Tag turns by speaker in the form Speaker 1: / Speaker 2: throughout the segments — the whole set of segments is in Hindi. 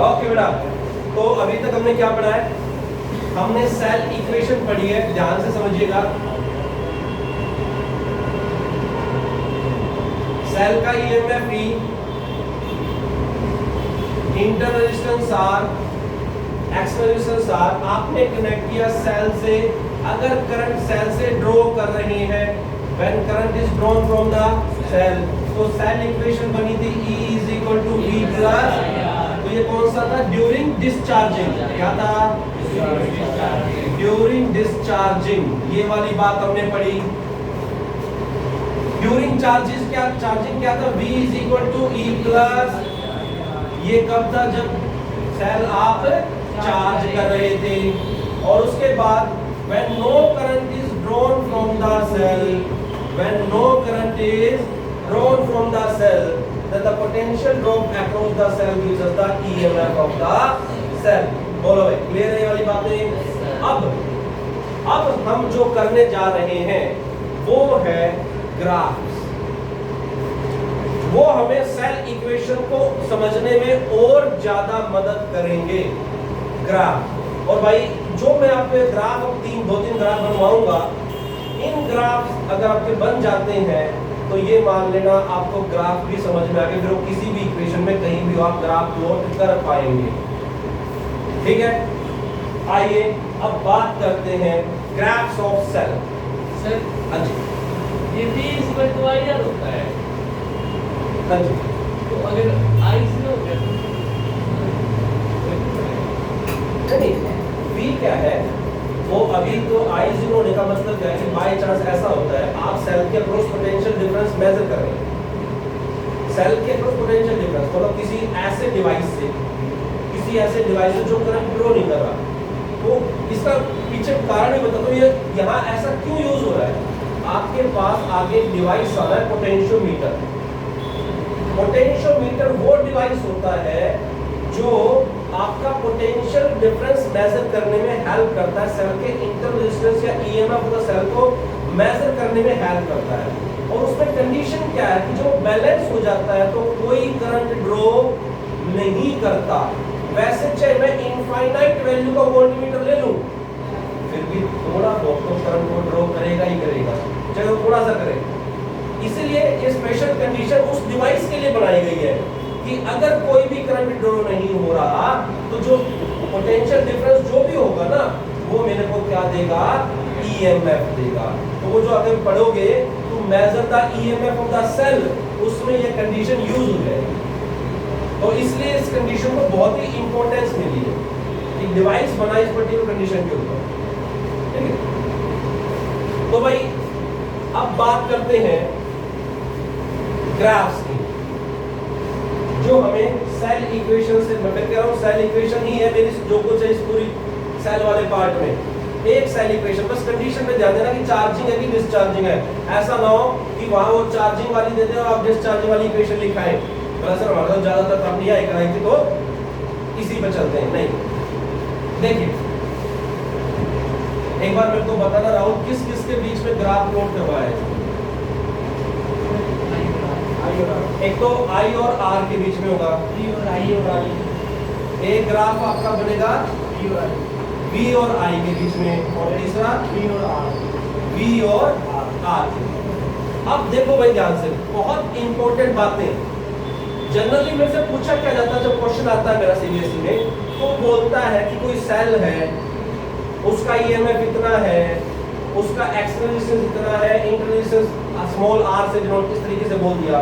Speaker 1: ओके बेटा, तो अभी तक हमने क्या पढ़ा है? हमने सेल इक्वेशन पढ़ी है, ध्यान से समझिएगा। सेल का EMF E, internal resistance R, external resistance R. आपने कनेक्ट किया सेल से। अगर करंट सेल से ड्रॉ कर रहे हैं, when current is drawn from the cell, तो सेल इक्वेशन बनी थी E is equal to V plus, तो ये कौन सा था? During discharging. क्या था? During discharging. ये वाली बात हमने पढ़ी। ड्यूरिंग चार्जेस क्या, चार्जिंग क्या था? V is equal to E plus. ये कब था? जब सेल आप चार्ज कर रहे थे। और उसके बाद when no current is drawn from the cell, when no current is drawn from the cell, then the potential drop across the cell gives us the EMF of the cell. बोलो भाई, क्लियर है ये वाली बातें? अब हम जो करने जा रहे हैं वो है ग्राफ्स। वो हमें सेल इक्वेशन को समझने में और ज्यादा मदद करेंगे, ग्राफ। और भाई जो मैं आपको ग्राफ अब दो तीन ग्राफ बनवाऊंगा, इन ग्राफ अगर आपके बन जाते हैं तो ये मान लेना आपको ग्राफ भी समझ में आ गया, फिर किसी भी इक्वेशन में कहीं भी आप ग्राफ प्लॉट कर पाएंगे। ठीक है, आइए अब बात करते हैं ग्राफ्स ऑफ सेल।
Speaker 2: सर
Speaker 1: हाँ जी,
Speaker 2: ये भी इसमें तो आइडिया होता है।
Speaker 1: हाँ जी,
Speaker 2: तो अगर आई से हो गया
Speaker 1: नहीं V क्या है? वो अभी तो I0 होने का मतलब क्या है कि बाय चांस ऐसा होता है आप सेल के अक्रॉस पोटेंशियल डिफरेंस मेजर कर रहे हैं। सेल के अक्रॉस पोटेंशियल डिफरेंस मतलब किसी ऐसे डिवाइस से जो करंट फ्लो नहीं कर रहा, तो इसका पीछे कारण ही बता दो। ये यहाँ ऐसा क्यों यूज हो रहा है? आपके पास आगे डिवाइस आ रहा है पोटेंशियोमीटर। पोटेंशियोमीटर वो डिवाइस होता है जो आपका पोटेंशियल डिफरेंस मेजर करने में हेल्प करता है, सेल के इंटरनल रेजिस्टेंस या ईएमएफ ऑफ द सेल को मेजर करने में हेल्प करता है। और उसमें कंडीशन क्या है कि जो बैलेंस हो जाता है तो कोई करंट ड्रॉ नहीं करता। वैसे चाहे मैं इनफाइनाइट वैल्यू का वोल्टमीटर ले लूं, फिर भी थोड़ा बहुत तो करंट को ड्रॉ करेगा ही करेगा, चाहे वो थोड़ा सा करे। इसीलिए ये स्पेशल कंडीशन उस डिवाइस के लिए बनाई गई है कि अगर कोई भी करंट ड्रॉ नहीं हो रहा तो जो पोटेंशियल डिफरेंस जो भी होगा ना, वो मेरे को क्या देगा? ईएमएफ देगा। तो वो जो अगर पढ़ोगे तो measure the EMF of the cell, उसमें ये कंडीशन यूज हो जाएगी। तो इसलिए इस कंडीशन को बहुत ही इंपॉर्टेंस मिली है कि डिवाइस बना इस पर्टिकुलर कंडीशन के ऊपर। ठीक है, तो भाई अब बात करते हैं ग्राफ्स की, जो हमें सेल इक्वेशन से, मैं कह रहा हूँ सेल इक्वेशन ही है मेरी जो कुछ है इस पूरी सेल वाले पार्ट में। एक सेल इक्वेशन, बस कंडीशन पे ध्यान देना कि चार्जिंग है कि डिस्चार्जिंग है। ऐसा ना हो कि वहां वो चार्जिंग वाली देते हैं और आप डिस्चार्जिंग वाली इक्वेशन लिखाएं। बोला सर हमारा तो ज्यादातर तब नहीं आई कराई थी, तो इसी पे चलते हैं। नहीं, देखिए एक बार मेरे को बताना राहुल, किस किस के बीच में ग्राफ प्लॉट करवाया है? एक तो I और R के बीच में होगा,
Speaker 2: V और I और R।
Speaker 1: एक ग्राफ आपका बनेगा V और I के बीच में, और तीसरा V और R। अब देखो भाई ध्यान से, बहुत इंपॉर्टेंट बातें। जनरली मेरे से पूछा क्या जाता है जब क्वेश्चन आता है मेरा सीबीएसई में, तो बोलता है कि कोई सेल है, उसका ईएमएफ इतना है, उसका एक्सटर्नल रेजिस्टेंस इतना है, इंटरनल रेजिस्टेंस स्मॉल r से डिनोट इस तरीके से बोल दिया।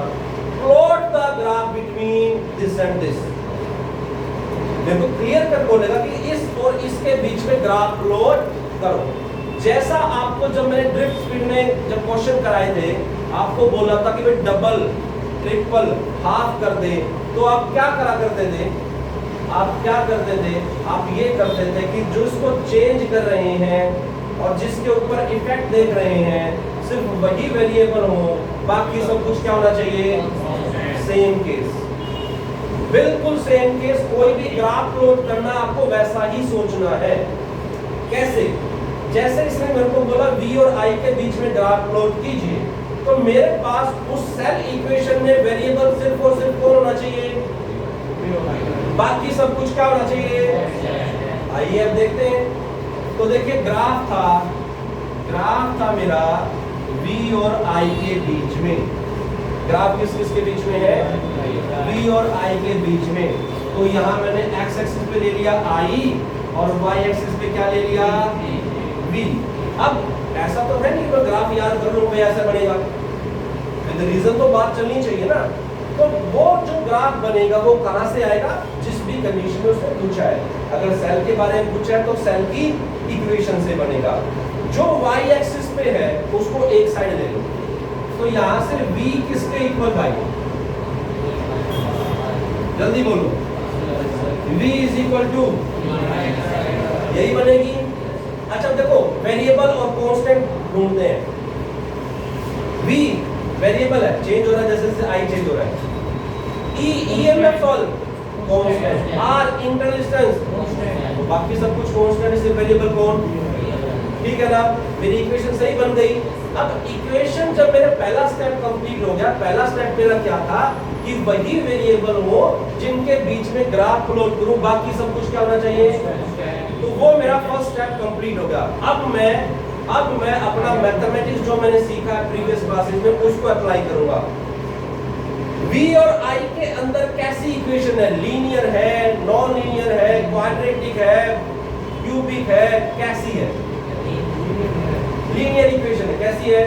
Speaker 1: Plot the graph between this and this. देखो क्लियर कर बोलेगा कि इस और इसके बीच में ग्राफ प्लॉट करो। जैसा आपको जब मैंने ड्रिफ्ट स्पीड में जब क्वेश्चन कराए थे, आपको बोला था कि भाई डबल, ट्रिपल, हाफ कर दे, तो आप क्या करा करते थे? आप ये करते थे कि जो इसको चेंज कर रहे हैं और जिसके ऊपर इफेक्ट देख रहे हैं सिर्फ वही वेरिएबल हो, बाकी सब कुछ क्या होना चाहिए? सेम केस, बिल्कुल सेम केस। कोई भी ग्राफ प्लॉट करना आपको वैसा ही सोचना है। कैसे? जैसे इसने मेरे को बोला V और I के बीच में ग्राफ प्लॉट कीजिए, तो मेरे पास उस सेल इक्वेशन में वेरिएबल सिर्फ और सिर्फ कौन होना चाहिए? बाकी सब कुछ क्या होना चाहिए। आइए अब देखते हैं। तो देखिए ग्राफ था मेरा v और i के बीच में। ग्राफ किस किस के बीच में है, v और i के बीच में। तो यहाँ मैंने x एक्सिस पे ले लिया i और y एक्सिस पे क्या ले लिया, v। अब ऐसा तो है नहीं मैं ग्राफ याद कर लूँ ऐसा बनेगा, विद रीजन तो बात चलनी चाहिए ना। तो वो जो ग्राफ बनेगा वो कहाँ से आएगा, जिस भी कंडीशन में उसने पूछा है। अगर सेल के बारे में पूछा है तो सेल की इक्वेशन से बनेगा। जो y एक्सिस पे है उसको एक साइड ले लो। तो यहाँ से v किसके इक्वल भाई, जल्दी बोलो। v इज इक्वल टू यही बनेगी। अच्छा देखो वेरिएबल और कांस्टेंट ढूंढते हैं। v वेरिएबल है, चेंज हो रहा है जैसे जैसे i चेंज हो रहा है। e EMF solve constant, r internal distance, तो बाकी सब कुछ कांस्टेंट, इससे वेरिएबल कौन, ठीक है ना। मेरी इक्वेशन सही बन गई। अब इक्वेशन जब मेरा पहला स्टेप कंप्लीट हो गया, पहला स्टेप मेरा क्या था कि वही वेरिएबल हो जिनके बीच में ग्राफ प्लॉट करूं, बाकी सब कुछ क्या होना चाहिए। तो वो मेरा फर्स्ट स्टेप कंप्लीट हो गया। अब मैं अपना मैथमेटिक्स जो मैंने सीखा है प्रीवियस क्लासेस में उसको अप्लाई करूंगा। v और i के अंदर कैसी इक्वेशन है, लीनियर है, नॉन लीनियर है, क्वाड्रेटिक है, क्यूबिक है, कैसी है। लीनियर इक्वेशन है, कैसी है।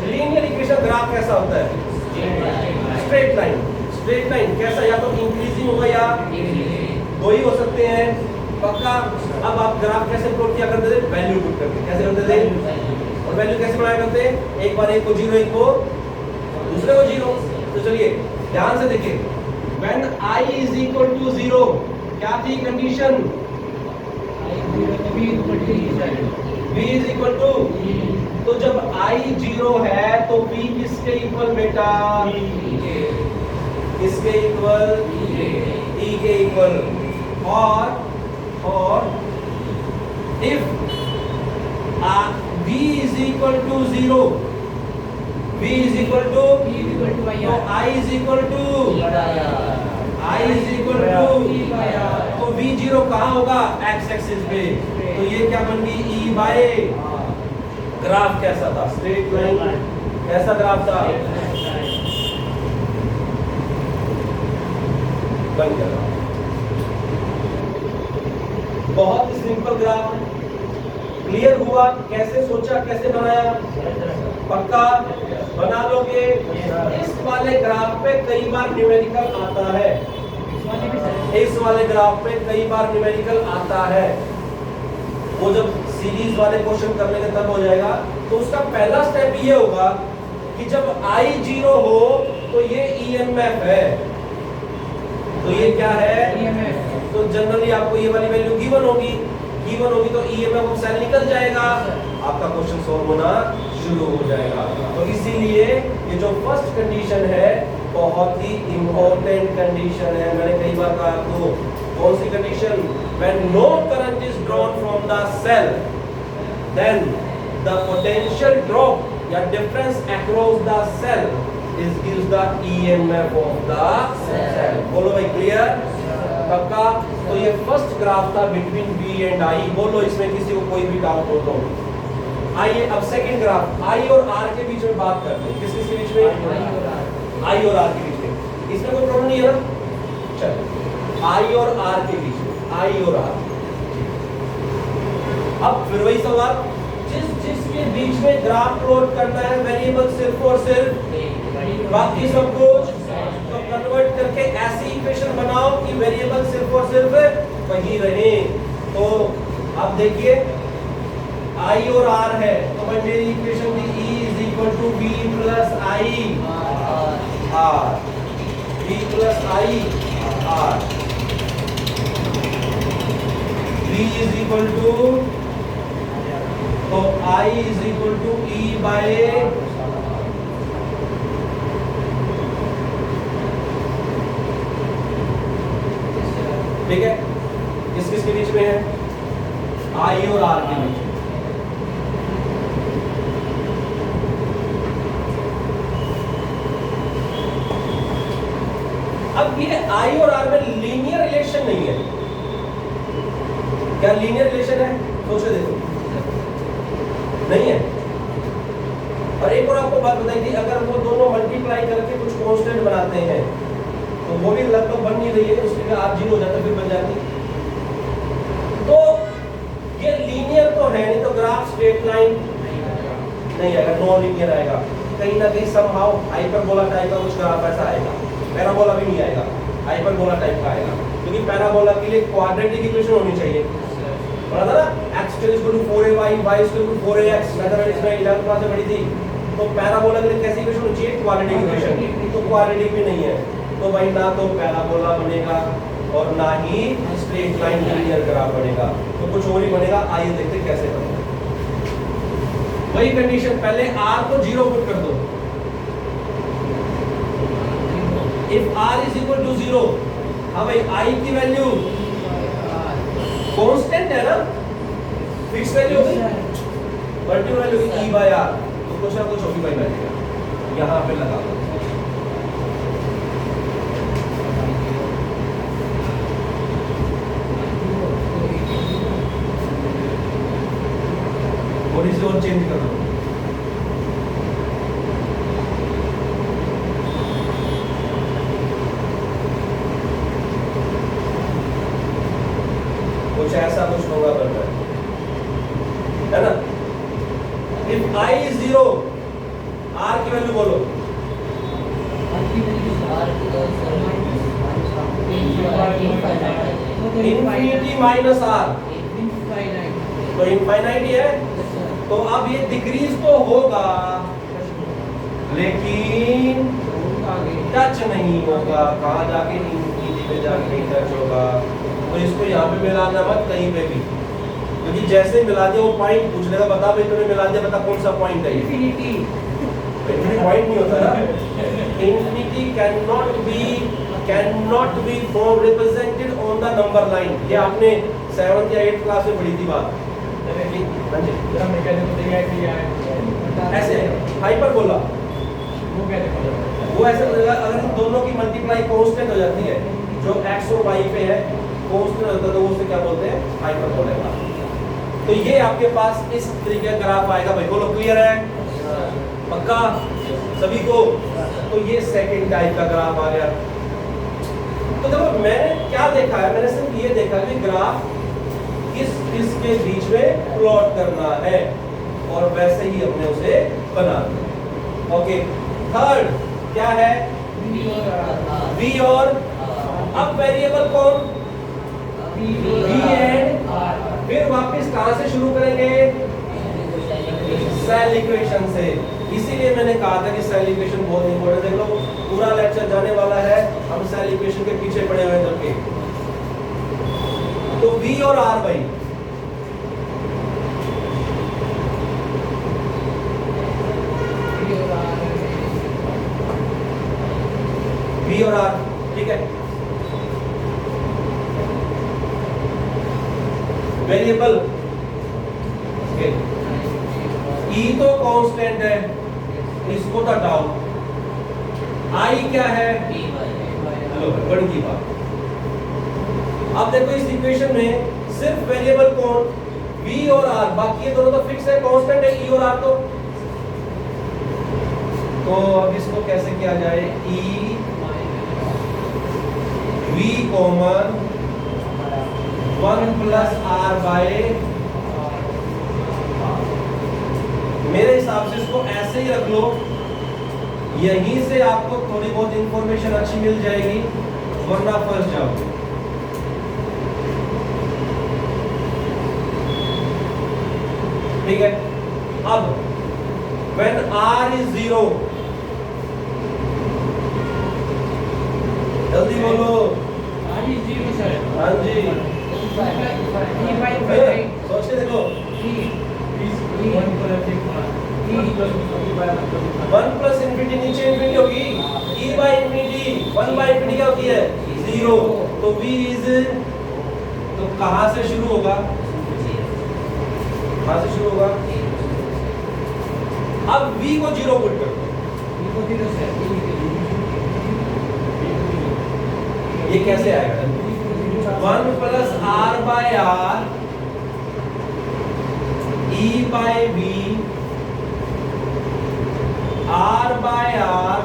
Speaker 1: लीनियर इक्वेशन ग्राफ कैसा होता है, स्ट्रेट लाइन। स्ट्रेट लाइन कैसा, या तो इंक्रीजिंग होगा या दो ही हो सकते हैं, पक्का। अब आप ग्राफ कैसे प्लॉट किया करते थे, वैल्यू पुट करके। कैसे करते थे, और वैल्यू कैसे बनाया करते, एक बार एक को 0, एक को दूसरे को 0। तो चलिए ध्यान से देखिए, when i is equal to 0 क्या थी condition, v is equal to. तो जब i 0 है तो v किसके इक्वल बेटा, किसके इक्वल, e के इक्वल। और if v is equal to 0, v is equal to तो I is equal to तो v0 कहाँ होगा, x एक्सिस पे। तो ये क्या बन गई, e बाय। ग्राफ कैसा था, स्ट्रेट लाइन। कैसा ग्राफ था, बन गया। बहुत ही सिंपल ग्राफ, क्लियर हुआ। कैसे सोचा, कैसे बनाया, पक्का बना लोगे। इस वाले ग्राफ पे कई बार न्यूमेरिकल आता है, इस वाले ग्राफ पे कई बार न्यूमेरिकल आता है। वो जब सीरीज वाले क्वेश्चन कर लेंगे तब हो जाएगा। तो उसका पहला स्टेप ये होगा कि जब i 0 हो तो ये EMF है। तो ये क्या है, तो जनरली आपको ये वाली वैल्यू गिवन होगी तो EMF ऑफ सेल निकल जाएगा, आपका क्वेश्चन सॉल्व होना शुरू हो जाएगा। तो इसीलिए ये जो फर्स्ट कंडीशन है बहुत ही इंपॉर्टेंट कंडीशन है। मैंने कई बार कहा आपको, कौन सी condition, when no current is drawn from the cell then the potential drop या difference across the cell is gives the EMF of the cell. बोलो भाई क्लियर, पक्का। तो ये फर्स्ट ग्राफ था बिटवीन v एंड i। बोलो इसमें किसी को कोई भी डाउट हो तो। आइए अब सेकंड ग्राफ, i और r के बीच में बात करते हैं। किस किस के बीच में, i और r के बीच में। इसमें कोई प्रॉब्लम नहीं है ना, चलो i और r के बीच में, i और r। अब फिर वही सवाल, जिसके बीच में ग्राफ प्लॉट करना है, वेरिएबल सिर्फ और सिर्फ, बाकी सब कुछ तो कन्वर्ट करके ऐसी इक्वेशन बनाओ कि वेरिएबल सिर्फ और सिर्फ वही रहे। तो अब देखिए i और r है, तो भाई मेरी इक्वेशन थी e is equal to v plus i r, v plus i r, v is equal to, तो i is equal to e by, ठीक है। किस किस के बीच में है, i और r के बीच में। अब ये आई और आर में लीनियर रिलेशन नहीं है। क्या लीनियर रिलेशन है? सोच के देखो, नहीं है। और एक और आपको बात बताई थी, अगर वो दोनों मल्टीप्लाई करके कुछ कांस्टेंट बनाते हैं तो वो भी लगभग बन नहीं रही है, उसके लिए आप जीरो हो जाता फिर बन जाती। तो ये लीनियर तो है नहीं, तो ग्राफ स्ट्रेट लाइन नहीं आएगा, नॉन लीनियर आएगा। कहीं ना कहीं समहाउ हाइपरबोला टाइप का कुछ ग्राफ ऐसा आएगा। पैराबोला भी नहीं आएगा, हाइपरबोला टाइप का आएगा, क्योंकि पैराबोला के लिए क्वाड्रेटिक इक्वेशन होनी चाहिए। पढ़ा था ना, x = 4ay, y = 4ax, mathematics में 11th क्लास में पढ़ी थी। तो पैराबोला के लिए कैसी इक्वेशन होनी चाहिए? Quadratic equation. तो क्वाड्रेटिक भी नहीं है, तो भाई ना तो पैराबोला बनेगा और ना ही स्ट्रेट लाइन लीनियर ग्राफ बनेगा, तो कुछ और ही बनेगा। आइए देखते हैं कैसे बनेगा। वही कंडीशन, पहले r को 0 पुट कर दो। इफ r = 0, हाँ भाई i की वैल्यू कांस्टेंट है ना, फिक्स वैल्यू होगी, पर्टिकुलर वैल्यू e/r, तो कुछ ना कुछ होगी भाई वैल्यू यहाँ पे लगा दो। और इसे और चेंज कर दो। कुछ ऐसा कुछ होगा बन रहा है ना। इफ i is 0, r की वैल्यू बोलो। इन्फिनिटी माइनस r, तो इनफाइनाइट ही है। तो अब ये डिक्रीज तो होगा लेकिन टच नहीं होगा, कहाँ जाके इनफिनिटी पे जाके नहीं टच होगा। तो इसको यहाँ पे मिलाना मत कहीं पे भी, क्योंकि जैसे मिला दिया वो पॉइंट पूछ लेगा, बता भाई तूने मिला दिया, बता कौन सा पॉइंट है।
Speaker 2: इन्फिनिटी
Speaker 1: पॉइंट नहीं होता ना। Infinity can not be form represented on the number line. ये आपने 7th या 8th क्लास में पढ़ी थी बात। ऐसे हाइपरबोला वो ऐसे बनेगा, अगर दोनों की मल्टीप्लाई कांस्टेंट हो जाती है, जो x और y पे है कांस्टेंट होता है, तो वो उसे क्या बोलते हैं? हाइपरबोला। तो ये आपके पास इस तरीके का ग्राफ आएगा भाई। बोलो क्लियर है? पक्का सभी को? तो ये सेकंड टाइप का ग्राफ आ गया। तो देखो मैंने क्या देखा है, मैंने सिर्फ ये देखा कि ग्राफ किसके बीच में प्लॉट करना है, और वैसे ही हमने उसे बना दिया। ओके, थर्ड क्या है? v और अब वेरिएबल कौन? v एंड फिर वापस कहां से शुरू करेंगे? सेल इक्वेशन से। इसीलिए मैंने कहा था कि सेल इक्वेशन बहुत इंपॉर्टेंट है। देख लो पूरा लेक्चर जाने वाला है, हम सेल इक्वेशन के पीछे पड़े हुए हैं जबकि। तो v और r भाई, v और r, ठीक है। वेरिएबल e तो कांस्टेंट है, इसको तो हटाओ। i क्या है? लो बड़ी की बात। अब देखो इस इक्वेशन में सिर्फ वेरिएबल कौन? v और r, बाकी ये दोनों तो फिक्स है, कांस्टेंट है e और r। तो अब इसको कैसे किया जाए? e v common 1 plus r by, मेरे हिसाब से इसको ऐसे ही रख लो, यहीं से आपको थोड़ी बहुत इंफॉर्मेशन अच्छी मिल जाएगी, वरना फंस जाओगे। ठीक है। अब when r is 0, जल्दी बोलो।
Speaker 2: r is 0 sir.
Speaker 1: हाँ जी, सोच के देखो। 1 प्लस इन्फिनिटी, नीचे इन्फिनिटी होगी, e by infinity, 1 by infinity क्या होती है? 0। तो v इज, तो कहां से शुरू होगा? कहां से शुरू होगा? अब v को 0 पुट कर दो। ये कैसे आएगा? 1 plus R by R E by V R by R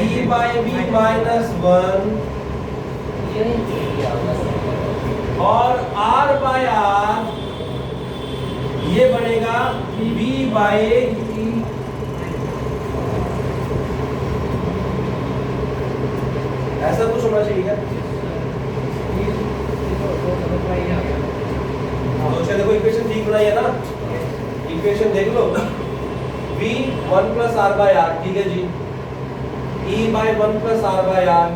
Speaker 1: E by V minus 1 और आर बाय आर ये बनेगा v बाय ऐसा कुछ होना चाहिए क्या? तो देखो इक्वेशन ठीक बनाई है ना, इक्वेशन देख लो v 1 plus R by R, ठीक है जी, e by 1 plus R by R,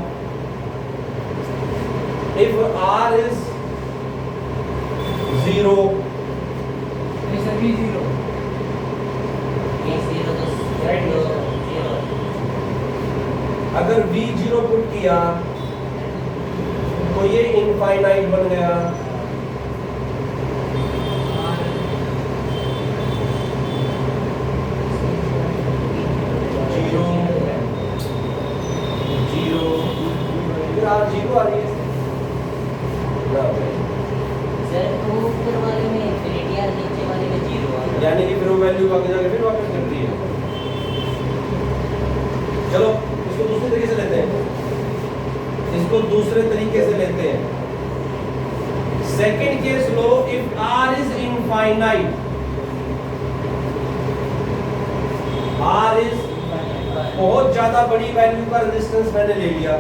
Speaker 1: if r is 0 अगर v 0 पुट किया तो ये इनफाइनाइट बन गया, जीरो जीरो फिर r 0 आ रही है यानी कि फिर वो वैल्यू आगे जाके फिर वापस कर रही है। चलो इसको दूसरे तरीके से लेते हैं, इसको दूसरे तरीके से लेते हैं। Second case low, if r is infinite, r is बहुत ज्यादा बड़ी वैल्यू का रेजिस्टेंस मैंने ले लिया,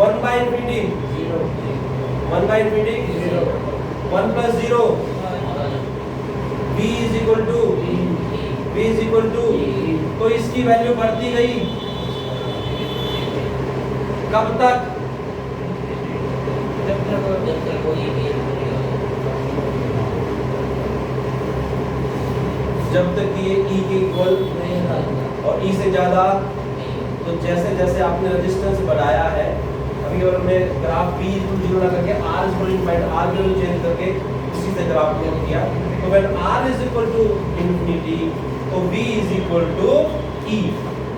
Speaker 1: 1 by infinity 1 by infinity 1 plus 0 v is equal to तो इसकी वैल्यू बढ़ती गई, कब तक? जब तक कि ये e के इक्वल और e से ज्यादा। तो जैसे जैसे आपने रेजिस्टेंस बढ़ाया है, अभी और हमने ग्राफ v इक्वल 0 ना करके r equal r value change करके उसी से ग्राफ प्लॉट किया, तो when r is equal to infinity तो v is equal to e,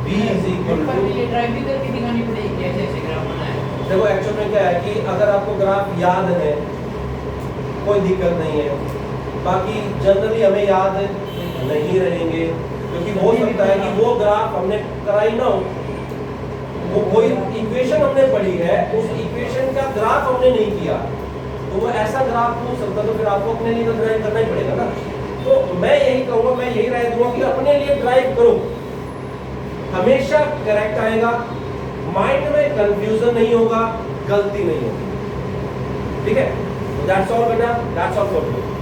Speaker 1: v is equal to
Speaker 2: ये ड्राइव भी करके दिखानी पड़ेगी कैसे ऐसे ग्राफ बनाया।
Speaker 1: देखो एक्चुअल में क्या है कि अगर आपको ग्राफ याद है कोई दिक्कत नहीं है, बाकी जनरली हमें याद नहीं रहेंगे क्योंकि हो सकता है कि वो ग्राफ हमने कराई ना हो, वो कोई इक्वेशन हमने पढ़ी है, उस इक्वेशन का ग्राफ हमने नहीं किया, तो वो ऐसा ग्राफ हो सकता, तो फिर आपको अपने लिए ड्राइव करना ही पड़ेगा ना। तो मैं यही कहूँगा, मैं यही राय दूंगा कि अपने लिए ड्राइव करो, हमेशा करेक्ट आएगा, माइंड में कंफ्यूजन नहीं होगा, गलती नहीं होगी। ठीक है, दैट्स ऑल बेटा, दैट्स ऑल फॉर यू।